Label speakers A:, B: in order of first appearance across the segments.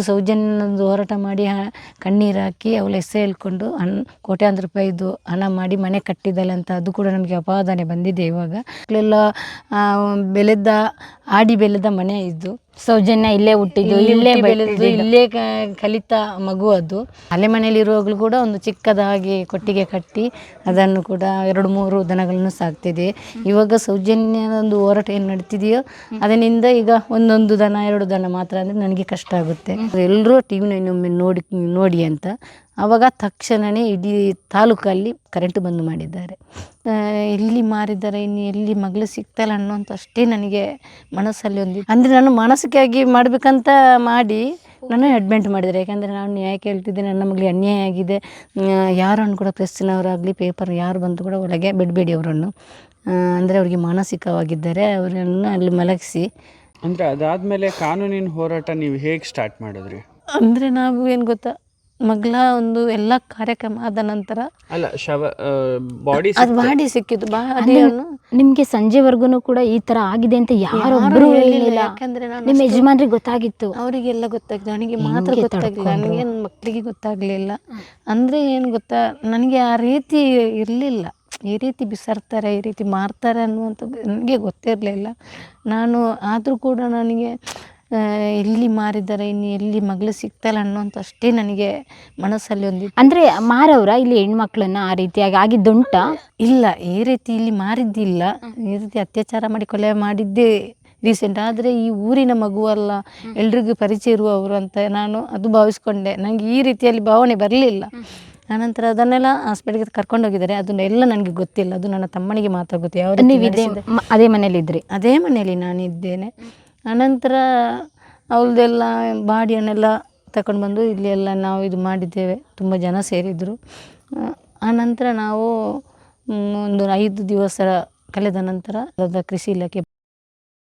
A: ಸೌಜನ್ಯನೊಂದು ಹೋರಾಟ ಮಾಡಿ ಕಣ್ಣೀರು ಹಾಕಿ ಅವಳ ಹೆಸರು ಹೇಳ್ಕೊಂಡು ಕೋಟ್ಯಾಂತರ ರೂಪಾಯಿದು ಹಣ ಮಾಡಿ ಮನೆ ಕಟ್ಟಿದ್ದಾಳೆ ಅಂತ ಅದು ಕೂಡ ನಮಗೆ ಅಪಾದನೆ ಬಂದಿದೆ. ಇವಾಗ ಎಲ್ಲ ಬೆಳೆದ ಆಡಿ ಬೆಳೆದ ಮನೆ ಇದು.
B: ಸೌಜನ್ಯ ಇಲ್ಲೇ ಹುಟ್ಟಿದ್ದು, ಇಲ್ಲೇ
A: ಬೆಳೆದು, ಇಲ್ಲೇ ಕಲಿತ ಮಗು ಅದು. ಅಲೆ ಮನೆಯಲ್ಲಿ ಇರುವಾಗಲೂ ಕೂಡ ಒಂದು ಚಿಕ್ಕದಾಗಿ ಕೊಟ್ಟಿಗೆ ಕಟ್ಟಿ ಅದನ್ನು ಕೂಡ 2-3 ದನಗಳನ್ನು ಸಾಕ್ತಿದೆ. ಇವಾಗ ಸೌಜನ್ಯದ ಒಂದು ಹೋರಾಟ ಏನು ನಡೀತಿದೆಯೋ ಅದರಿಂದ ಈಗ 1 ದನ 2 ದನ ಮಾತ್ರ ಅಂದರೆ ನನಗೆ ಕಷ್ಟ ಆಗುತ್ತೆ. ಎಲ್ಲರೂ ಟಿವಿನ ಇನ್ನೊಮ್ಮೆ ನೋಡಿ ಅಂತ. ಆವಾಗ ತಕ್ಷಣವೇ ಇಡೀ ತಾಲೂಕಲ್ಲಿ ಕರೆಂಟ್ ಬಂದ್ ಮಾಡಿದ್ದಾರೆ. ಎಲ್ಲಿ ಮಾರಿದ್ದಾರೆ, ಇನ್ನು ಎಲ್ಲಿ ಮಗಳು ಸಿಗ್ತಲ್ಲ ಅನ್ನೋಂಥ ಅಷ್ಟೇ ನನಗೆ ಮನಸ್ಸಲ್ಲಿ ಒಂದು ಅಂದರೆ ನಾನು ಮಾನಸಿಕವಾಗಿ ಮಾಡಬೇಕಂತ ಮಾಡಿ ನಾನು ಅಡ್ಮಿಟ್ ಮಾಡಿದ್ದಾರೆ. ಯಾಕೆಂದರೆ ನಾನು ನ್ಯಾಯ ಕೇಳ್ತಿದ್ದೆ, ನನ್ನ ಮಗಳಿಗೆ ಅನ್ಯಾಯ ಆಗಿದೆ, ಯಾರನ್ನು ಕೂಡ ಪ್ರೆಸ್ಸಿನವರಾಗಲಿ ಪೇಪರ್ ಯಾರು ಬಂದು ಕೂಡ ಒಳಗೆ ಬಿಡಬೇಡಿ ಅವರನ್ನು, ಅಂದರೆ ಅವರಿಗೆ ಮಾನಸಿಕವಾಗಿದ್ದಾರೆ, ಅವರನ್ನು ಅಲ್ಲಿ ಮಲಗಿಸಿ.
C: ಅಂದರೆ ಅದಾದಮೇಲೆ ಕಾನೂನಿನ ಹೋರಾಟ ನೀವು ಹೇಗೆ ಸ್ಟಾರ್ಟ್ ಮಾಡಿದ್ರಿ?
A: ಅಂದರೆ ನಾವು ಏನು ಗೊತ್ತಾ, ಮಗಳ ಒಂದು ಎಲ್ಲ ಕಾರ್ಯಕ್ರಮ ಆದ ನಂತರ
C: ಅಲ್ಲ ಬಾಡಿ
A: ಅದು ಬಾಡಿ ಸಿಕ್ಕಿದ್ದು. ಬಾಡಿಯನ್ನು
B: ನಿಮ್ಗೆ ಸಂಜೆವರೆಗೂ ಕೂಡ ಈ ತರ ಆಗಿದೆ ಅಂತ ಯಾರೊಬ್ಬರು ಹೇಳಿಲ್ಲ.
A: ಯಾಕಂದ್ರೆ
B: ನಿಮ್ಮ ಯಜಮಾನ್ರಿಗೆ ಗೊತ್ತಾಗಿತ್ತು?
A: ಅವರಿಗೆಲ್ಲ ಗೊತ್ತಾಗ್ತದೆ, ನನಗೆ ಮಾತ್ರ ಗೊತ್ತಾಗಲಿಲ್ಲ, ನನಗೆ ನನ್ನ ಮಕ್ಕಳಿಗೆ ಗೊತ್ತಾಗಲಿಲ್ಲ. ಅಂದರೆ ಏನು ಗೊತ್ತಾ, ನನಗೆ ಆ ರೀತಿ ಇರಲಿಲ್ಲ, ಈ ರೀತಿ ಬಿಸಾಡ್ತಾರೆ, ಈ ರೀತಿ ಮಾರ್ತಾರೆ ಅನ್ನುವಂಥದ್ದು ನನಗೆ ಗೊತ್ತಿರಲಿಲ್ಲ. ನಾನು ಆದರೂ ಕೂಡ ನನಗೆ ಎಲ್ಲಿ ಮಾರಿದ್ದಾರೆ, ಇನ್ನು ಎಲ್ಲಿ ಮಗಳು ಸಿಗ್ತಲ್ಲ ಅನ್ನೋಂಥ ಅಷ್ಟೇ ನನಗೆ ಮನಸ್ಸಲ್ಲಿ ಒಂದು.
B: ಅಂದರೆ ಮಾರವ್ರ ಇಲ್ಲಿ ಹೆಣ್ಮಕ್ಳನ್ನ ಆ ರೀತಿಯಾಗಿ ಆಗಿದ್ದುಂಟ?
A: ಇಲ್ಲ, ಈ ರೀತಿ ಇಲ್ಲಿ ಮಾರಿದ್ದಿಲ್ಲ, ಈ ರೀತಿ ಅತ್ಯಾಚಾರ ಮಾಡಿ ಕೊಲೆ ಮಾಡಿದ್ದೇ ರೀಸೆಂಟ್. ಆದರೆ ಈ ಊರಿನ ಮಗುವಲ್ಲ, ಎಲ್ರಿಗೂ ಪರಿಚಯ ಇರುವವರು ಅಂತ ನಾನು ಅದು ಭಾವಿಸ್ಕೊಂಡೆ. ನನಗೆ ಈ ರೀತಿಯಲ್ಲಿ ಭಾವನೆ ಬರಲಿಲ್ಲ. ಆನಂತರ ಅದನ್ನೆಲ್ಲ ಹಾಸ್ಪಿಟಲ್ಗೆ ಕರ್ಕೊಂಡೋಗಿದ್ದಾರೆ, ಅದನ್ನೆಲ್ಲ ನನಗೆ ಗೊತ್ತಿಲ್ಲ, ಅದು ನನ್ನ ತಮ್ಮನಿಗೆ ಮಾತ್ರ ಗೊತ್ತು. ಯಾವ
B: ಅದೇ ಮನೇಲಿ ಇದ್ರಿ?
A: ಅದೇ ಮನೆಯಲ್ಲಿ ನಾನಿದ್ದೇನೆ. ಆನಂತರ ಅವಳದೆಲ್ಲ ಬಾಡಿಯನ್ನೆಲ್ಲ ತಗೊಂಡು ಬಂದು ಇಲ್ಲಿ ಎಲ್ಲ ನಾವು ಇದು ಮಾಡಿದ್ದೇವೆ, ತುಂಬ ಜನ ಸೇರಿದರು. ಆನಂತರ ನಾವು ಒಂದು 5 ದಿವಸ ಕಳೆದ ನಂತರ ಅದರ ಕೃಷಿ ಇಲಾಖೆ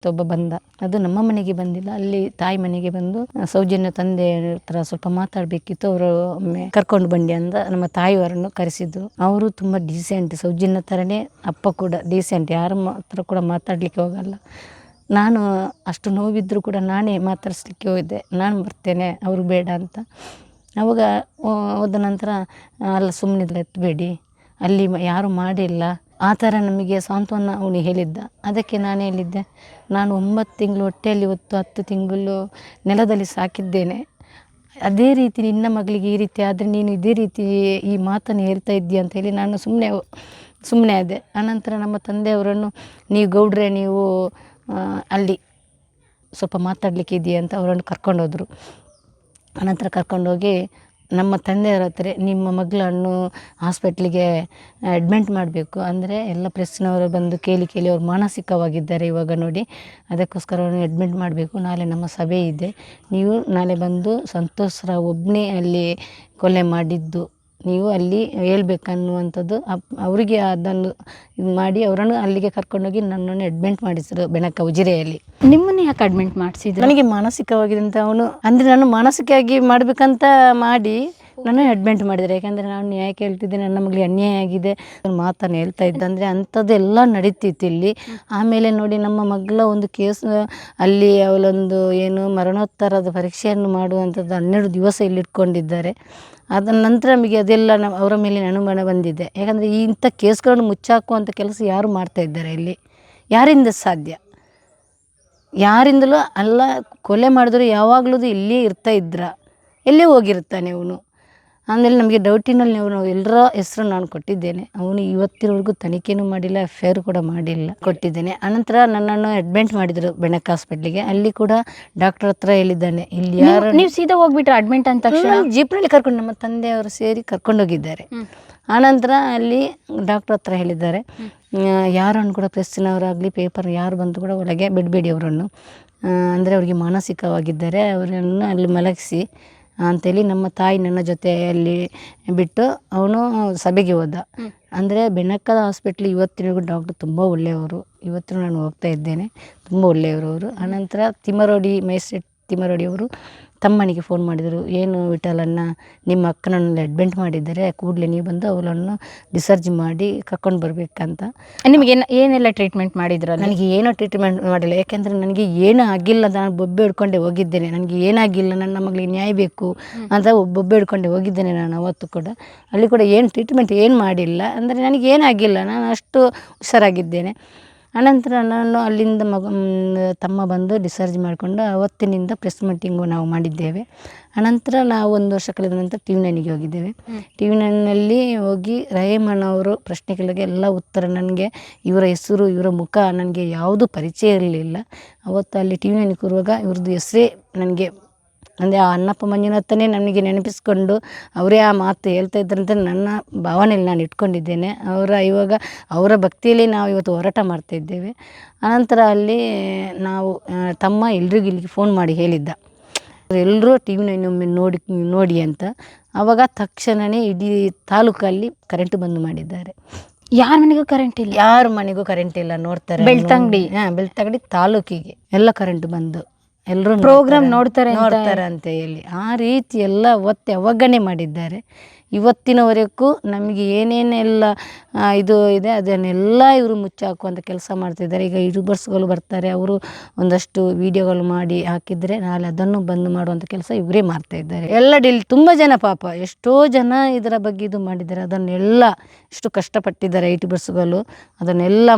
A: ಒಬ್ಬ ಬಂದ. ಅದು ನಮ್ಮ ಮನೆಗೆ ಬಂದಿಲ್ಲ, ಅಲ್ಲಿ ತಾಯಿ ಮನೆಗೆ ಬಂದು ಸೌಜನ್ಯ ತಂದೆ ಹತ್ರ ಸ್ವಲ್ಪ ಮಾತಾಡಬೇಕಿತ್ತು, ಅವರು ಒಮ್ಮೆ ಕರ್ಕೊಂಡು ಬಂಡಿ ಅಂತ ನಮ್ಮ ತಾಯಿಯವರನ್ನು ಕರೆಸಿದ್ರು. ಅವರು ತುಂಬ ಡೀಸೆಂಟ್, ಸೌಜನ್ಯ ಥರನೇ ಅಪ್ಪ ಕೂಡ ಡೀಸೆಂಟ್, ಯಾರ ಹತ್ರ ಕೂಡ ಮಾತಾಡಲಿಕ್ಕೆ ಹೋಗಲ್ಲ. ನಾನು ಅಷ್ಟು ನೋವಿದ್ದರೂ ಕೂಡ ನಾನೇ ಮಾತಾಡಿಸ್ಲಿಕ್ಕೆ ಹೋಗಿದ್ದೆ, ನಾನು ಬರ್ತೇನೆ ಅವರು ಬೇಡ ಅಂತ. ಅವಾಗ ಹೋದ ನಂತರ ಅಲ್ಲ ಸುಮ್ಮನೆ ಎತ್ತಬೇಡಿ, ಅಲ್ಲಿ ಯಾರು ಮಾಡಿಲ್ಲ ಆ ಥರ ನಮಗೆ ಸಾಂತ್ವನ ಅವನು ಹೇಳಿದ್ದ. ಅದಕ್ಕೆ ನಾನು ಹೇಳಿದ್ದೆ, ನಾನು 9 ತಿಂಗಳು ಹೊಟ್ಟೆಯಲ್ಲಿ ಹೊತ್ತು 10 ತಿಂಗಳು ನೆಲದಲ್ಲಿ ಸಾಕಿದ್ದೇನೆ, ಅದೇ ರೀತಿ ನಿನ್ನ ಮಗಳಿಗೆ ಈ ರೀತಿ ಆದರೆ ನೀನು ಇದೇ ರೀತಿ ಈ ಮಾತನ್ನು ಹೇಳ್ತಾ ಇದ್ದೀಯ ಅಂತ ಹೇಳಿ ನಾನು ಸುಮ್ಮನೆ ಆದೆ. ಆನಂತರ ನಮ್ಮ ತಂದೆಯವರನ್ನು, ನೀವು ಗೌಡ್ರೆ ನೀವು ಅಲ್ಲಿ ಸ್ವಲ್ಪ ಮಾತಾಡಲಿಕ್ಕೆ ಇದೆಯಾ ಅಂತ ಅವರನ್ನು ಕರ್ಕೊಂಡೋದ್ರು. ಆನಂತರ ಕರ್ಕೊಂಡೋಗಿ ನಮ್ಮ ತಂದೆಯವರ ಹತ್ರ, ನಿಮ್ಮ ಮಗಳನ್ನು ಹಾಸ್ಪಿಟ್ಲಿಗೆ ಅಡ್ಮಿಟ್ ಮಾಡಬೇಕು, ಅಂದರೆ ಎಲ್ಲ ಪ್ರೆಸ್ಸಿನವರು ಬಂದು ಕೇಳಿ ಅವ್ರು ಮಾನಸಿಕವಾಗಿದ್ದಾರೆ ಇವಾಗ ನೋಡಿ, ಅದಕ್ಕೋಸ್ಕರ ಅವ್ರನ್ನ ಅಡ್ಮಿಟ್ ಮಾಡಬೇಕು, ನಾಳೆ ನಮ್ಮ ಸಭೆ ಇದೆ, ನೀವು ನಾಳೆ ಬಂದು ಸಂತೋಷ್ ರಾವ್ ಒಬ್ಬನೇ ಅಲ್ಲಿ ಕೊಲೆ ಮಾಡಿದ್ದು ನೀವು ಅಲ್ಲಿ ಹೇಳ್ಬೇಕನ್ನುವಂಥದ್ದು ಅವರಿಗೆ ಅದನ್ನು ಇದು ಮಾಡಿ ಅವರನ್ನು ಅಲ್ಲಿಗೆ ಕರ್ಕೊಂಡೋಗಿ ನನ್ನನ್ನು ಅಡ್ಮಿಟ್ ಮಾಡಿಸಿದ್ರು ಬೆಣಕ ಉಜಿರೆಯಲ್ಲಿ.
B: ನಿಮ್ಮನ್ನು ಯಾಕೆ ಅಡ್ಮಿಟ್ ಮಾಡಿಸಿದ್ರು?
A: ನನಗೆ ಮಾನಸಿಕವಾಗಿದೆ ಅಂತ ಅವನು, ಅಂದರೆ ನಾನು ಮಾನಸಿಕವಾಗಿ ಮಾಡಬೇಕಂತ ಮಾಡಿ ನಾನು ಅಡ್ಮಿಟ್ ಮಾಡಿದ್ದಾರೆ. ಯಾಕೆಂದರೆ ನಾನು ನ್ಯಾಯ ಕೇಳ್ತಿದ್ದೆ, ನನ್ನ ಮಗಳಿಗೆ ಅನ್ಯಾಯ ಆಗಿದೆ ಮಾತನ್ನು ಹೇಳ್ತಾ ಇದ್ದ. ಅಂದರೆ ಅಂಥದ್ದೆಲ್ಲ ನಡೀತಿತ್ತು ಇಲ್ಲಿ. ಆಮೇಲೆ ನೋಡಿ ನಮ್ಮ ಮಗಳ ಒಂದು ಕೇಸ್ ಅಲ್ಲಿ ಅವಳೊಂದು ಏನು ಮರಣೋತ್ತರದ ಪರೀಕ್ಷೆಯನ್ನು ಮಾಡುವಂಥದ್ದು 12 ದಿವಸ ಇಲ್ಲಿ ಇಟ್ಕೊಂಡಿದ್ದಾರೆ. ಅದ ನಂತರ ನಮಗೆ ಅದೆಲ್ಲ ಅವರ ಮೇಲೆ ಅನುಮಾನ ಬಂದಿದೆ. ಯಾಕಂದರೆ ಇಂಥ ಕೇಸ್ಗಳನ್ನು ಮುಚ್ಚಾಕುವಂಥ ಕೆಲಸ ಯಾರು ಮಾಡ್ತಾ ಇದ್ದಾರೆ ಇಲ್ಲಿ? ಯಾರಿಂದ ಸಾಧ್ಯ? ಯಾರಿಂದಲೂ ಅಲ್ಲ. ಕೊಲೆ ಮಾಡಿದ್ರು ಯಾವಾಗಲೂ ಇಲ್ಲೇ ಇರ್ತಾ ಇದ್ರ, ಎಲ್ಲೇ ಹೋಗಿರ್ತಾನೆ ಅವನು. ಆಮೇಲೆ ನಮಗೆ ಡೌಟಿನಲ್ಲಿ ಅವನು ಎಲ್ಲರ ಹೆಸರು ನಾನು ಕೊಟ್ಟಿದ್ದೇನೆ, ಅವನು ಇವತ್ತಿನವರೆಗೂ ತನಿಖೆನೂ ಮಾಡಿಲ್ಲ, FIR ಕೂಡ ಮಾಡಿಲ್ಲ, ಕೊಟ್ಟಿದ್ದೇನೆ. ಆನಂತರ ನನ್ನನ್ನು ಅಡ್ಮಿಟ್ ಮಾಡಿದರು ಬೆಣಕ ಹಾಸ್ಪಿಟ್ಲಿಗೆ. ಅಲ್ಲಿ ಕೂಡ ಡಾಕ್ಟರ್ ಹತ್ರ ಹೇಳಿದ್ದಾನೆ, ಇಲ್ಲಿ ಯಾರು
B: ನೀವು ಸೀದಾ ಹೋಗ್ಬಿಟ್ರೆ ಅಡ್ಮಿಟ್ ಅಂತ
A: ಜೀಪ್ನಲ್ಲಿ ಕರ್ಕೊಂಡು ನಮ್ಮ ತಂದೆಯವರು ಸೇರಿ ಕರ್ಕೊಂಡೋಗಿದ್ದಾರೆ. ಆನಂತರ ಅಲ್ಲಿ ಡಾಕ್ಟರ್ ಹತ್ರ ಹೇಳಿದ್ದಾರೆ, ಯಾರನ್ನು ಕೂಡ ಪ್ರೆಸ್ಸಿನವರಾಗಲಿ ಪೇಪರ್ ಯಾರು ಬಂದು ಕೂಡ ಒಳಗೆ ಬಿಡಬೇಡಿ ಅವರನ್ನು, ಅಂದರೆ ಅವರಿಗೆ ಮಾನಸಿಕವಾಗಿದ್ದಾರೆ, ಅವರನ್ನು ಅಲ್ಲಿ ಮಲಗಿಸಿ ಅಂಥೇಳಿ ನಮ್ಮ ತಾಯಿ ನನ್ನ ಜೊತೆಯಲ್ಲಿ ಬಿಟ್ಟು ಅವನು ಸಭೆಗೆ ಹೋದ. ಅಂದರೆ ಬೆಣಕದ ಹಾಸ್ಪಿಟ್ಲ್ ಇವತ್ತಿನವರೆಗೂ ಡಾಕ್ಟರ್ ತುಂಬ ಒಳ್ಳೆಯವರು, ಇವತ್ತು ನಾನು ಹೋಗ್ತಾ ಇದ್ದೇನೆ, ತುಂಬ ಒಳ್ಳೆಯವರು ಅವರು. ಆನಂತರ ತಿಮ್ಮರೋಡಿ ಮೇಸ್ಟ್ರೇಟ್ ತಿಮ್ಮರೋಡಿ ಅವರು ತಮ್ಮನಿಗೆ ಫೋನ್ ಮಾಡಿದರು, ಏನು ವಿಠಲಣ್ಣ ನಿಮ್ಮ ಅಕ್ಕನನ್ನು ಅಡ್ಮಿಟ್ ಮಾಡಿದ್ದಾರೆ, ಕೂಡಲೇ ನೀವು ಬಂದು ಅವಳನ್ನು ಡಿಸ್ಚಾರ್ಜ್ ಮಾಡಿ ಕರ್ಕೊಂಡು ಬರಬೇಕಂತ.
B: ನಿಮಗೆ ಏನೆಲ್ಲ ಟ್ರೀಟ್ಮೆಂಟ್ ಮಾಡಿದ್ರಲ್ಲ?
A: ನನಗೆ ಏನೋ ಟ್ರೀಟ್ಮೆಂಟ್ ಮಾಡಿಲ್ಲ, ಯಾಕೆಂದರೆ ನನಗೆ ಏನೂ ಆಗಿಲ್ಲ, ನಾನು ಬೊಬ್ಬೆ ಹಿಡ್ಕೊಂಡೆ ಹೋಗಿದ್ದೇನೆ, ನನಗೆ ಏನಾಗಿಲ್ಲ, ನನ್ನ ಮಗಳಿಗೆ ನ್ಯಾಯ ಬೇಕು ಅಂತ ಬೊಬ್ಬೆ ಹಿಡ್ಕೊಂಡೆ ಹೋಗಿದ್ದೇನೆ ನಾನು ಅವತ್ತು ಕೂಡ. ಅಲ್ಲಿ ಕೂಡ ಏನು ಟ್ರೀಟ್ಮೆಂಟ್ ಏನು ಮಾಡಿಲ್ಲ, ಅಂದರೆ ನನಗೆ ಏನಾಗಿಲ್ಲ, ನಾನು ಅಷ್ಟು ಹುಷಾರಾಗಿದ್ದೇನೆ. ಆನಂತರ ನಾನು ಅಲ್ಲಿಂದ ತಮ್ಮ ಬಂದು ಡಿಸ್ಚಾರ್ಜ್ ಮಾಡಿಕೊಂಡು ಅವತ್ತಿನಿಂದ ಪ್ರೆಸ್ ಮೀಟಿಂಗು ನಾವು ಮಾಡಿದ್ದೇವೆ. ಅನಂತರ ನಾವು 1 ವರ್ಷ ಕಳೆದ ನಂತರ TV9ಗೆ ಹೋಗಿದ್ದೇವೆ. TV9ನಲ್ಲಿ ಹೋಗಿ ರಹೀಮನವರು ಪ್ರಶ್ನೆಗಳಿಗೆ ಎಲ್ಲ ಉತ್ತರ, ನನಗೆ ಇವರ ಹೆಸರು ಇವರ ಮುಖ ನನಗೆ ಯಾವುದೂ ಪರಿಚಯ ಇರಲಿಲ್ಲ. ಅವತ್ತು ಅಲ್ಲಿ TV9ಗೆ ಕೂರುವಾಗ ಇವ್ರದ್ದು ಹೆಸರೇ ನನಗೆ, ಅಂದರೆ ಆ ಅಣ್ಣಪ್ಪ ಮಂಜುನಾಥನೇ ನನಗೆ ನೆನಪಿಸ್ಕೊಂಡು ಅವರೇ ಆ ಮಾತು ಹೇಳ್ತಾ ಇದ್ರಂತ ನನ್ನ ಭಾವನೆಯಲ್ಲಿ ನಾನು ಇಟ್ಕೊಂಡಿದ್ದೇನೆ. ಇವಾಗ ಅವರ ಭಕ್ತಿಯಲ್ಲಿ ನಾವು ಇವತ್ತು ಹೋರಾಟ ಮಾಡ್ತಾಯಿದ್ದೇವೆ. ಆನಂತರ ಅಲ್ಲಿ ನಾವು ತಮ್ಮ ಎಲ್ರಿಗೂ ಇಲ್ಲಿಗೆ ಫೋನ್ ಮಾಡಿ ಹೇಳಿದ್ದ, ಎಲ್ಲರೂ TV9 ಒಮ್ಮೆ ನೋಡಿ ಅಂತ. ಆವಾಗ ತಕ್ಷಣವೇ ಇಡೀ ತಾಲೂಕಲ್ಲಿ ಕರೆಂಟ್ ಬಂದ್ ಮಾಡಿದ್ದಾರೆ.
B: ಯಾರ ಮನೆಗೂ ಕರೆಂಟ್ ಇಲ್ಲ?
A: ಯಾರ ಮನೆಗೂ ಕರೆಂಟ್ ಇಲ್ಲ. ನೋಡ್ತಾರೆ
B: ಬೆಳ್ತಂಗಡಿ
A: ಬೆಳ್ತಂಗಡಿ ತಾಲೂಕಿಗೆ ಎಲ್ಲ ಕರೆಂಟ್ ಬಂದು ಎಲ್ಲರೂ
B: ಪ್ರೋಗ್ರಾಮ್ ನೋಡ್ತಾರೆ
A: ಅಂತ ಹೇಳಿ ಆ ರೀತಿ ಎಲ್ಲ ಅವಗಣನೆ ಮಾಡಿದ್ದಾರೆ. ಇವತ್ತಿನವರೆಗೂ ನಮಗೆ ಏನೇನೆಲ್ಲ ಇದು ಇದೆ ಅದನ್ನೆಲ್ಲ ಇವರು ಮುಚ್ಚಾಕುವಂಥ ಕೆಲಸ ಮಾಡ್ತಿದ್ದಾರೆ. ಈಗ ಯೂಟ್ಯೂಬರ್ಸ್ಗಳು ಬರ್ತಾರೆ, ಅವರು ಒಂದಷ್ಟು ವಿಡಿಯೋಗಳು ಮಾಡಿ ಹಾಕಿದರೆ ನಾಳೆ ಅದನ್ನು ಬಂದ್ ಮಾಡುವಂಥ ಕೆಲಸ ಇವರೇ ಮಾಡ್ತಾ ಇದ್ದಾರೆ. ಎಲ್ಲ ತುಂಬ ಜನ ಪಾಪ ಎಷ್ಟೋ ಜನ ಇದರ ಬಗ್ಗೆ ಇದು ಮಾಡಿದ್ದಾರೆ. ಅದನ್ನೆಲ್ಲ ಎಷ್ಟು ಕಷ್ಟಪಟ್ಟಿದ್ದಾರೆ ಯೂಟ್ಯೂಬರ್ಸ್ಗಳು, ಅದನ್ನೆಲ್ಲ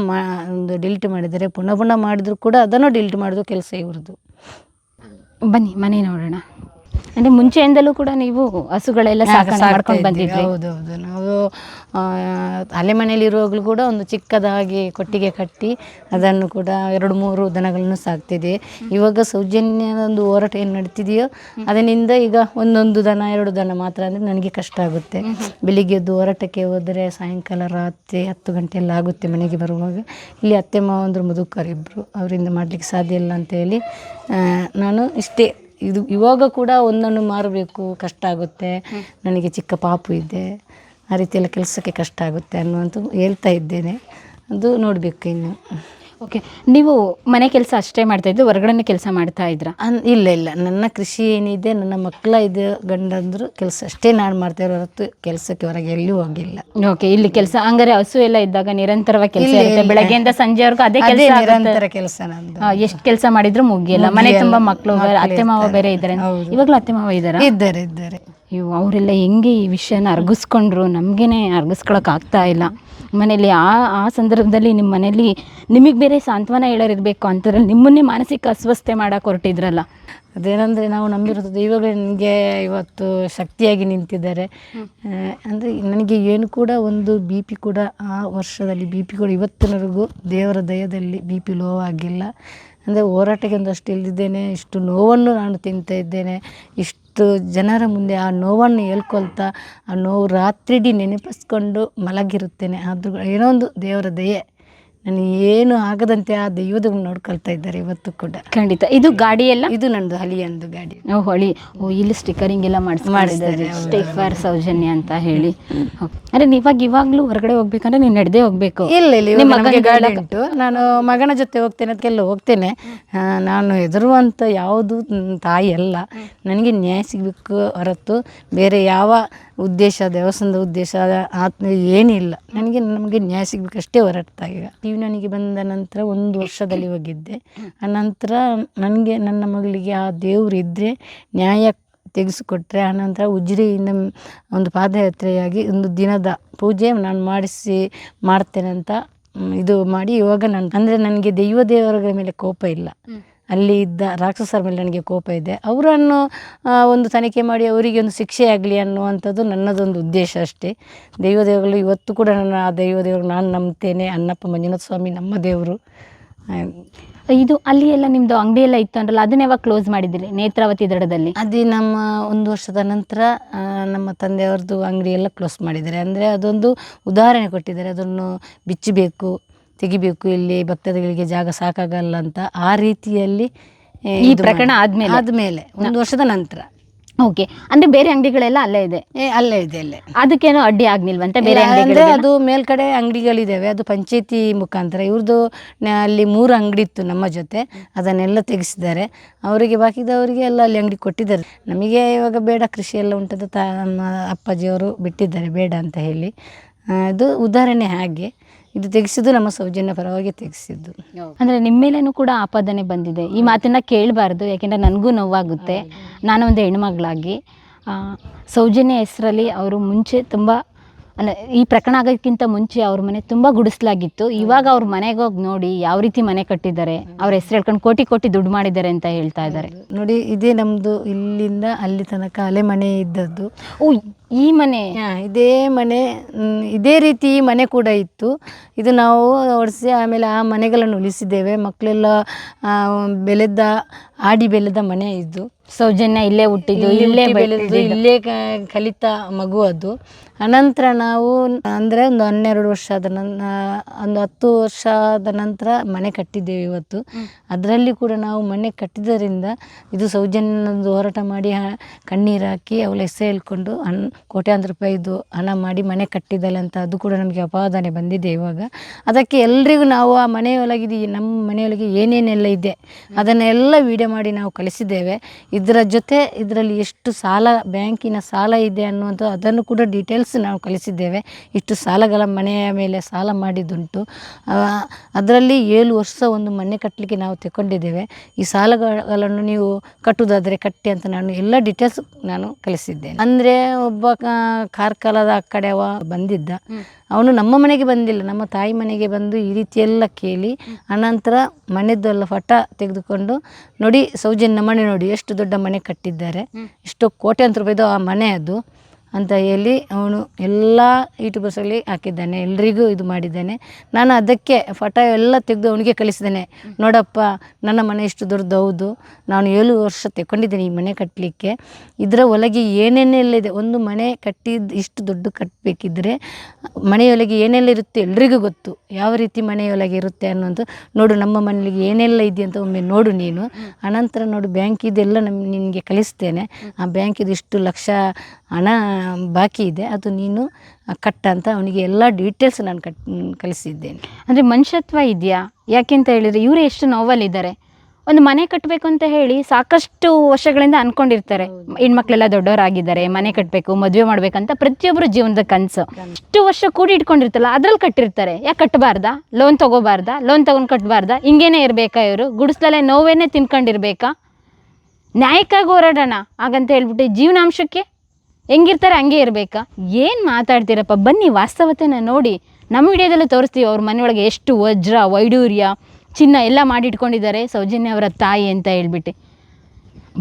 A: ಒಂದು ಡಿಲೀಟ್ ಮಾಡಿದ್ದಾರೆ. ಪುನಃ ಮಾಡಿದ್ರು ಕೂಡ ಅದನ್ನು ಡಿಲೀಟ್ ಮಾಡೋದು ಕೆಲಸ ಇವ್ರದ್ದು.
B: ಬನ್ನಿ ಮನೆ ನೋಡೋಣ. ಅಂದರೆ ಮುಂಚೆಯಿಂದಲೂ ಕೂಡ ನೀವು ಹಸುಗಳೆಲ್ಲ ಸಾಕಣೆ ಮಾಡ್ಕೊಂಡು ಬಂದಿದ್ರಿ?
A: ಹೌದೌದು. ನಾವು ಹಳೆ ಮನೆಯಲ್ಲಿರುವಾಗಲೂ ಕೂಡ ಒಂದು ಚಿಕ್ಕದಾಗಿ ಕೊಟ್ಟಿಗೆ ಕಟ್ಟಿ ಅದನ್ನು ಕೂಡ 2-3 ದನಗಳನ್ನು ಸಾಕ್ತಿದೆ. ಇವಾಗ ಸೌಜನ್ಯದ ಒಂದು ಹೋರಾಟ ಏನು ನಡೀತಿದೆಯೋ ಅದರಿಂದ ಈಗ 1 ದನ 2 ದನ ಮಾತ್ರ, ಅಂದರೆ ನನಗೆ ಕಷ್ಟ ಆಗುತ್ತೆ. ಬೆಳಿಗ್ಗೆ ಎದ್ದು ಹೋರಾಟಕ್ಕೆ ಹೋದರೆ ಸಾಯಂಕಾಲ ರಾತ್ರಿ 10 ಗಂಟೆ ಎಲ್ಲ ಆಗುತ್ತೆ ಮನೆಗೆ ಬರುವಾಗ. ಇಲ್ಲಿ ಅತ್ತೆ ಮಾವ ಅಂದ್ರೆ ಮುದುಕರಿಬ್ಬರು, ಅವರಿಂದ ಮಾಡಲಿಕ್ಕೆ ಸಾಧ್ಯ ಇಲ್ಲ ಅಂತ ಹೇಳಿ ನಾನು ಇಷ್ಟೇ. ಇವಾಗ ಕೂಡ ಒಂದನ್ನು ಮಾರಬೇಕು, ಕಷ್ಟ ಆಗುತ್ತೆ, ನನಗೆ ಚಿಕ್ಕ ಪಾಪು ಇದೆ, ಆ ರೀತಿಯೆಲ್ಲ ಕೆಲಸಕ್ಕೆ ಕಷ್ಟ ಆಗುತ್ತೆ ಅನ್ನುವಂಥ ಹೇಳ್ತಾ ಇದ್ದೇನೆ. ಅದು ನೋಡಬೇಕು ಇನ್ನು.
B: ಓಕೆ, ನೀವು ಮನೆ ಕೆಲಸ ಅಷ್ಟೇ ಮಾಡ್ತಾಯಿದ್ದು, ಹೊರಗಡೆ ಕೆಲಸ ಮಾಡ್ತಾ ಇದ್ರಾ?
A: ಇಲ್ಲ, ನನ್ನ ಕೃಷಿ ಏನಿದೆ, ನನ್ನ ಮಕ್ಕಳ ಇದೆ, ಗಂಡಂದ್ರು ಕೆಲಸ ಅಷ್ಟೇ ನಾನು ಮಾಡ್ತಾ ಹೊರತು ಕೆಲಸಕ್ಕೆ ಹೊರಗೆ ಎಲ್ಲೂ ಹೋಗಿಲ್ಲ.
B: ಓಕೆ, ಇಲ್ಲಿ ಕೆಲಸ ಹಂಗಾರೆ ಹಸು ಎಲ್ಲ ಇದ್ದಾಗ ನಿರಂತರವಾಗಿ ಕೆಲಸ ಇರುತ್ತೆ, ಬೆಳಗ್ಗೆಯಿಂದ ಸಂಜೆವರೆಗೂ ಅದೇ ಕೆಲಸ,
A: ನಿರಂತರ ಕೆಲಸ ನಂದು.
B: ಎಷ್ಟು ಕೆಲಸ ಮಾಡಿದ್ರು ಮುಗಿಯಲ್ಲ. ಮನೆ ತುಂಬಾ ಮಕ್ಕಳು, ಅತ್ತೆ ಮಾವ ಬೇರೆ ಇದ್ದಾರೆ. ಇವಾಗಲೂ ಅತ್ತೆ ಮಾವ
A: ಇದ್ದಾರೆ.
B: ಅವರೆಲ್ಲ ಹೆಂಗೆ ಈ ವಿಷಯನ ಅರ್ಗಿಸ್ಕೊಂಡ್ರು, ನಮಗೇನೆ ಅರ್ಗಿಸ್ಕೊಳಕ್ ಆಗ್ತಾ ಇಲ್ಲ ಮನೇಲಿ. ಆ ಸಂದರ್ಭದಲ್ಲಿ ನಿಮ್ಮ ಮನೇಲಿ ನಿಮಗೆ ಬೇರೆ ಸಾಂತ್ವನ ಹೇಳೋರಿರ್ಬೇಕು ಅಂತದ್ರಲ್ಲಿ ನಿಮ್ಮನ್ನೇ ಮಾನಸಿಕ ಅಸ್ವಸ್ಥೆ ಮಾಡಕ್ಕೆ ಹೊರಟಿದ್ರಲ್ಲ.
A: ಅದೇನಂದರೆ ನಾವು ನಂಬಿರೋದು ದೈವಗಳೇ ನನಗೆ ಇವತ್ತು ಶಕ್ತಿಯಾಗಿ ನಿಂತಿದ್ದಾರೆ. ಅಂದರೆ ನನಗೆ ಏನು ಕೂಡ ಒಂದು BP ಕೂಡ ಆ ವರ್ಷದಲ್ಲಿ BP ಕೂಡ ಇವತ್ತಿನವರೆಗೂ ದೇವರ ದಯದಲ್ಲಿ BP ಲೋ ಆಗಿಲ್ಲ. ಅಂದರೆ ಹೋರಾಟಕ್ಕೆ ಒಂದಷ್ಟು ಇಲ್ದಿದ್ದೇನೆ, ಇಷ್ಟು ನೋವನ್ನು ನಾನು ತಿಂತಾ ಇದ್ದೇನೆ. ಇಷ್ಟು ಜನರ ಮುಂದೆ ಆ ನೋವನ್ನು ಹೇಳ್ಕೊಳ್ತಾ ಆ ನೋವು ರಾತ್ರಿಡೀ ನೆನಪಿಸ್ಕೊಂಡು ಮಲಗಿರುತ್ತೇನೆ. ಆದರೂ ಏನೋ ಒಂದು ದೇವರ ದಯೆ, ನನಗೆ ಏನು ಆಗದಂತೆ ಆ ದೈವದನ್ನು ನೋಡ್ಕೊಳ್ತಾ ಇದ್ದಾರೆ ಇವತ್ತು ಕೂಡ.
B: ಖಂಡಿತ. ಇದು ಗಾಡಿ ಎಲ್ಲ?
A: ಇದು ನಂದು ಹಳಿಯಂದು ಗಾಡಿ.
B: ಇಲ್ಲಿ ಸ್ಟಿಕರಿಂಗ್ ಎಲ್ಲ ಮಾಡಿಸಿದ್ದಾರೆ, ಸ್ಟೇ ಫಾರ್ ಸೌಜನ್ಯ ಅಂತ ಹೇಳಿ. ಅಂದರೆ ಇವಾಗಲೂ ಹೊರಗಡೆ ಹೋಗ್ಬೇಕಂದ್ರೆ ನೀವು ನಡೆದೇ ಹೋಗ್ಬೇಕು?
A: ಇಲ್ಲ, ನಮಗೆ ಗಾಡಿ ಉಂಟು. ನಾನು ಮಗನ ಜೊತೆ ಹೋಗ್ತೇನೆ, ಅದಕ್ಕೆಲ್ಲ ಹೋಗ್ತೇನೆ. ನಾನು ಹೆದರುವಂಥ ಯಾವುದು ತಾಯಿ ಅಲ್ಲ. ನನಗೆ ನ್ಯಾಯ ಸಿಗಬೇಕು ಹೊರತು ಬೇರೆ ಯಾವ ಉದ್ದೇಶ, ದೇವಸ್ಥಾನದ ಉದ್ದೇಶ ಏನಿಲ್ಲ. ನಮಗೆ ನ್ಯಾಯ ಸಿಗಬೇಕಷ್ಟೇ ಹೊರಡ್ತಾ. ಈಗ TV9ಗೆ ಬಂದ ನಂತರ 1 ವರ್ಷದಲ್ಲಿ ಹೋಗಿದ್ದೆ. ಆನಂತರ ನನಗೆ ನನ್ನ ಮಗಳಿಗೆ ಆ ದೇವರು ಇದ್ದರೆ ನ್ಯಾಯ ತೆಗೆಸಿಕೊಟ್ರೆ, ಆನಂತರ ಉಜಿರೆಯಿಂದ ಒಂದು ಪಾದಯಾತ್ರೆಯಾಗಿ ಒಂದು ದಿನದ ಪೂಜೆ ನಾನು ಮಾಡ್ತೇನೆ ಅಂತ ಇದು ಮಾಡಿ, ಇವಾಗ ನಾನು ಅಂದರೆ ನನಗೆ ದೇವರ ಮೇಲೆ ಕೋಪ ಇಲ್ಲ, ಅಲ್ಲಿ ಇದ್ದ ರಾಕ್ಷಸರ ಮೇಲೆ ನನಗೆ ಕೋಪ ಇದೆ. ಅವರನ್ನು ಒಂದು ತನಿಖೆ ಮಾಡಿ ಅವರಿಗೆ ಒಂದು ಶಿಕ್ಷೆ ಆಗಲಿ ಅನ್ನುವಂಥದ್ದು ನನ್ನದೊಂದು ಉದ್ದೇಶ ಅಷ್ಟೇ. ದೇವರುಗಳು ಇವತ್ತು ಕೂಡ ಆ ದೇವರು ನಾನು ನಂಬ್ತೇನೆ. ಅಣ್ಣಪ್ಪ ಮಂಜುನಾಥ ಸ್ವಾಮಿ ನಮ್ಮ ದೇವರು.
B: ಇದು ಅಲ್ಲಿ ಎಲ್ಲ ನಿಮ್ಮದು ಅಂಗಡಿ ಎಲ್ಲ ಇತ್ತು ಅಂದ್ರಲ್ಲ, ಅದನ್ನ ಯಾವಾಗ ಕ್ಲೋಸ್ ಮಾಡಿದ್ದೀರಿ? ನೇತ್ರಾವತಿ ದಡದಲ್ಲಿ
A: ಅದೇ ನಮ್ಮ 1 ವರ್ಷದ ನಂತರ ನಮ್ಮ ತಂದೆಯವ್ರದ್ದು ಅಂಗಡಿ ಎಲ್ಲ ಕ್ಲೋಸ್ ಮಾಡಿದ್ದಾರೆ. ಅಂದರೆ ಅದೊಂದು ಉದಾಹರಣೆ ಕೊಟ್ಟಿದ್ದಾರೆ, ಅದನ್ನು ಬಿಚ್ಚಬೇಕು, ತೆಗಿಬೇಕು, ಇಲ್ಲಿ ಭಕ್ತಾದಿಗಳಿಗೆ ಜಾಗ ಸಾಕಾಗಲ್ಲ ಅಂತ. ಆ ರೀತಿಯಲ್ಲಿ
B: ಈ ಪ್ರಕರಣ ಆದಮೇಲೆ
A: 1 ವರ್ಷದ ನಂತರ
B: ಓಕೆ, ಅಂದರೆ ಬೇರೆ ಅಂಗಡಿಗಳೆಲ್ಲ ಅಲ್ಲೇ ಇದೆ,
A: ಅಲ್ಲೇ ಇದೆ ಅಲ್ಲೇ.
B: ಅದಕ್ಕೇನೋ ಅಡ್ಡಿ ಆಗ್ನಿಲ್ವಂತೆ ಬೇರೆ
A: ಅಂದರೆ
B: ಅಂಗಡಿಗಳಿಗೆ?
A: ಅದು ಮೇಲ್ಗಡೆ ಅಂಗಡಿಗಳಿದ್ದಾವೆ, ಅದು ಪಂಚಾಯತಿ ಮುಖಾಂತರ. ಇವ್ರದ್ದು ಅಲ್ಲಿ 3 ಅಂಗಡಿ ಇತ್ತು ನಮ್ಮ ಜೊತೆ, ಅದನ್ನೆಲ್ಲ ತೆಗೆಸಿದ್ದಾರೆ. ಅವರಿಗೆ ಬಾಕಿದವರಿಗೆ ಎಲ್ಲ ಅಲ್ಲಿ ಅಂಗಡಿ ಕೊಟ್ಟಿದ್ದಾರೆ. ನಮಗೆ ಇವಾಗ ಬೇಡ, ಕೃಷಿ ಎಲ್ಲ ಉಂಟದ ನಮ್ಮ ಅಪ್ಪಾಜಿಯವರು ಬಿಟ್ಟಿದ್ದಾರೆ ಬೇಡ ಅಂತ ಹೇಳಿ. ಅದು ಉದಾಹರಣೆ ಹಾಗೆ. ಇದು ತೆಗೆಸಿದ್ದು ನಮ್ಮ ಸೌಜನ್ಯ ಪರವಾಗಿ ತೆಗೆಸಿದ್ದು.
B: ಅಂದರೆ ನಿಮ್ಮ ಮೇಲೇನೂ ಕೂಡ ಆಪಾದನೆ ಬಂದಿದೆ. ಈ ಮಾತನ್ನು ಕೇಳಬಾರ್ದು, ಯಾಕೆಂದರೆ ನನಗೂ ನೋವಾಗುತ್ತೆ. ನಾನು ಒಂದು ಹೆಣ್ಮಗಳಾಗಿ ಸೌಜನ್ಯ ಹೆಸರಲ್ಲಿ ಅವರು ಮುಂಚೆ ತುಂಬ ಅಲ್ಲ, ಈ ಪ್ರಕರಣ ಆಗೋದಕ್ಕಿಂತ ಮುಂಚೆ ಅವ್ರ ಮನೆ ತುಂಬ ಗುಡಿಸ್ಲಾಗಿತ್ತು. ಇವಾಗ ಅವ್ರ ಮನೆಗೆ ಹೋಗಿ ನೋಡಿ ಯಾವ ರೀತಿ ಮನೆ ಕಟ್ಟಿದ್ದಾರೆ, ಅವ್ರ ಹೆಸರು ಹೇಳ್ಕೊಂಡು ಕೋಟಿ ಕೋಟಿ ದುಡ್ಡು ಮಾಡಿದ್ದಾರೆ ಅಂತ ಹೇಳ್ತಾ ಇದ್ದಾರೆ.
A: ನೋಡಿ, ಇದೇ ನಮ್ಮದು ಇಲ್ಲಿಂದ ಅಲ್ಲಿ ತನಕ ಹಳೆ ಮನೆ ಇದ್ದದ್ದು.
B: ಓ, ಈ ಮನೆ?
A: ಇದೇ ಮನೆ, ಇದೇ ರೀತಿ ಈ ಮನೆ ಕೂಡ ಇತ್ತು. ಇದು ನಾವು ಒಡಿಸಿ ಆಮೇಲೆ ಆ ಮನೆಗಳನ್ನು ಉಳಿಸಿದ್ದೇವೆ. ಮಕ್ಕಳೆಲ್ಲ ಬೆಳೆದ ಆಡಿ ಬೆಳೆದ ಮನೆ ಇದು.
B: ಸೌಜನ್ಯ ಇಲ್ಲೇ ಹುಟ್ಟಿದ್ದು, ಇಲ್ಲೇ ಬೆಳೆದಿದ್ದು,
A: ಇಲ್ಲೇ ಕಲಿತ ಮಗು ಅದು. ಅನಂತರ ನಾವು ಅಂದರೆ ಒಂದು 12 ವರ್ಷ ಆದ ಒಂದು 10 ವರ್ಷ ಆದ ನಂತರ ಮನೆ ಕಟ್ಟಿದ್ದೇವೆ ಇವತ್ತು. ಅದರಲ್ಲಿ ಕೂಡ ನಾವು ಮನೆ ಕಟ್ಟಿದ್ದರಿಂದ ಇದು ಸೌಜನ್ಯನೊಂದು ಹೋರಾಟ ಮಾಡಿ ಕಣ್ಣೀರು ಹಾಕಿ ಅವಳ ಹೆಸರು ಹೇಳ್ಕೊಂಡು ಕೋಟ್ಯಾಂತರ ರೂಪಾಯಿದು ಹಣ ಮಾಡಿ ಮನೆ ಕಟ್ಟಿದ್ದಲ್ಲ ಅಂತ ಅದು ಕೂಡ ನಮಗೆ ಅಪಾದನೆ ಬಂದಿದೆ ಇವಾಗ. ಅದಕ್ಕೆ ಎಲ್ರಿಗೂ ನಾವು ಆ ಮನೆಯೊಳಗಿದೆ, ನಮ್ಮ ಮನೆಯೊಳಗೆ ಏನೇನೆಲ್ಲ ಇದೆ ಅದನ್ನೆಲ್ಲ ವಿಡಿಯೋ ಮಾಡಿ ನಾವು ಕಳಿಸಿದ್ದೇವೆ. ಇದರ ಜೊತೆ ಇದರಲ್ಲಿ ಎಷ್ಟು ಸಾಲ, ಬ್ಯಾಂಕಿನ ಸಾಲ ಇದೆ ಅನ್ನುವಂಥ ಅದನ್ನು ಕೂಡ ಡೀಟೇಲ್ಸ್ ನಾವು ಕಳಿಸಿದ್ದೇವೆ. ಇಷ್ಟು ಸಾಲಗಳ ಮನೆಯ ಮೇಲೆ ಸಾಲ ಮಾಡಿದ್ದುಂಟು. ಅದರಲ್ಲಿ 7 ವರ್ಷ ಒಂದು ಮನೆ ಕಟ್ಟಲಿಕ್ಕೆ ನಾವು ತಗೊಂಡಿದ್ದೇವೆ. ಈ ಸಾಲಗಳನ್ನು ನೀವು ಕಟ್ಟುವುದಾದರೆ ಕಟ್ಟಿ ಅಂತ ನಾನು ಎಲ್ಲ ಡೀಟೇಲ್ಸ್ ನಾನು ಕಳಿಸಿದ್ದೇನೆ. ಅಂದರೆ ಒಬ್ಬ ಕಾರ್ಕಳದ ಆ ಕಡೆ ಅವ ಬಂದಿದ್ದ, ಅವನು ನಮ್ಮ ಮನೆಗೆ ಬಂದಿಲ್ಲ, ನಮ್ಮ ತಾಯಿ ಮನೆಗೆ ಬಂದು ಈ ರೀತಿಯೆಲ್ಲ ಕೇಳಿ ಅನಂತರ ಮನೆದ್ದೆಲ್ಲ ಫಟ ತೆಗೆದುಕೊಂಡು ನೋಡಿ ಸೌಜನ್ಯ ಮನೆ ನೋಡಿ ಎಷ್ಟು ದೊಡ್ಡ ಮನೆ ಕಟ್ಟಿದ್ದಾರೆ, ಇಷ್ಟು ಕೋಟ್ಯಾಂತರ ರೂಪಾಯಿದು ಆ ಮನೆ ಅದು ಅಂತ ಹೇಳಿ ಅವನು ಎಲ್ಲ ಯೂಟ್ಯೂಬರ್ಸಲ್ಲಿ ಹಾಕಿದ್ದಾನೆ, ಎಲ್ರಿಗೂ ಇದು ಮಾಡಿದ್ದಾನೆ. ನಾನು ಅದಕ್ಕೆ ಫೋಟೋ ಎಲ್ಲ ತೆಗೆದು ಅವನಿಗೆ ಕಳಿಸಿದ್ದೇನೆ. ನೋಡಪ್ಪ, ನನ್ನ ಮನೆ ಇಷ್ಟು ದೊಡ್ಡದು, ಹೌದು, ನಾನು 7 ವರ್ಷ ತಗೊಂಡಿದ್ದೇನೆ ಈ ಮನೆ ಕಟ್ಟಲಿಕ್ಕೆ. ಇದರ ಒಳಗೆ ಏನೇನೆಲ್ಲ ಇದೆ, ಒಂದು ಮನೆ ಕಟ್ಟಿದ್ದು ಇಷ್ಟು ದೊಡ್ಡ ಕಟ್ಟಬೇಕಿದ್ರೆ ಮನೆಯೊಳಗೆ ಏನೆಲ್ಲ ಇರುತ್ತೆ ಎಲ್ರಿಗೂ ಗೊತ್ತು, ಯಾವ ರೀತಿ ಮನೆಯೊಳಗೆ ಇರುತ್ತೆ ಅನ್ನೋದು. ನೋಡು ನಮ್ಮ ಮನೆಯಲ್ಲಿ ಏನೆಲ್ಲ ಇದೆ ಅಂತ ಒಮ್ಮೆ ನೋಡು ನೀನು. ಅನಂತರ ನೋಡು ಬ್ಯಾಂಕ್ ಇದೆಲ್ಲ ನಿನಗೆ ಕಳಿಸ್ತೇನೆ, ಆ ಬ್ಯಾಂಕಿದು ಇಷ್ಟು ಲಕ್ಷ ಹಣ ಬಾಕಿ ಇದೆ, ಅದು ನೀನು ಕಟ್ಟ ಅಂತ ಅವನಿಗೆ ಎಲ್ಲ ಡೀಟೇಲ್ಸ್ ನಾನು ಕಳಿಸಿದ್ದೇನೆ.
B: ಅಂದರೆ ಮನುಷ್ಯತ್ವ ಇದೆಯಾ? ಯಾಕೆಂತ ಹೇಳಿದರೆ ಇವರು ಎಷ್ಟು ನೋವಲ್ಲಿದ್ದಾರೆ. ಒಂದು ಮನೆ ಕಟ್ಟಬೇಕು ಅಂತ ಹೇಳಿ ಸಾಕಷ್ಟು ವರ್ಷಗಳಿಂದ ಅಂದ್ಕೊಂಡಿರ್ತಾರೆ. ಹೆಣ್ಮಕ್ಳೆಲ್ಲ ದೊಡ್ಡವರಾಗಿದ್ದಾರೆ, ಮನೆ ಕಟ್ಟಬೇಕು, ಮದುವೆ ಮಾಡ್ಬೇಕಂತ ಪ್ರತಿಯೊಬ್ಬರು ಜೀವನದ ಕನಸು. ಇಷ್ಟು ವರ್ಷ ಕೂಡಿ ಇಟ್ಕೊಂಡಿರ್ತಲ್ಲ, ಅದ್ರಲ್ಲಿ ಕಟ್ಟಿರ್ತಾರೆ. ಯಾಕೆ ಕಟ್ಟಬಾರ್ದಾ? ಲೋನ್ ತೊಗೋಬಾರ್ದಾ? ಲೋನ್ ತೊಗೊಂಡು ಕಟ್ಟಬಾರ್ದಾ? ಹಿಂಗೇನೆ ಇರಬೇಕಾ? ಇವರು ಗುಡಿಸ್ಲಲ್ಲೇ ನೋವೇನೆ ತಿನ್ಕೊಂಡಿರ್ಬೇಕಾ? ನ್ಯಾಯಕ್ಕಾಗಿ ಹೋರಾಡೋಣ ಹಾಗಂತ ಹೇಳ್ಬಿಟ್ಟು ಜೀವನಾಂಶಕ್ಕೆ ಹೆಂಗಿರ್ತಾರೆ ಹಂಗೆ ಇರಬೇಕಾ? ಏನು ಮಾತಾಡ್ತೀರಪ್ಪ? ಬನ್ನಿ ವಾಸ್ತವತೆನ ನೋಡಿ. ನಮ್ಮ ವಿಡಿಯೋದಲ್ಲೂ ತೋರಿಸ್ತೀವಿ ಅವ್ರ ಮನೆಯೊಳಗೆ ಎಷ್ಟು ವಜ್ರ, ವೈಡೂರ್ಯ, ಚಿನ್ನ ಎಲ್ಲ ಮಾಡಿಟ್ಕೊಂಡಿದ್ದಾರೆ ಸೌಜನ್ಯ ಅವರ ತಾಯಿ ಅಂತ ಹೇಳ್ಬಿಟ್ಟು.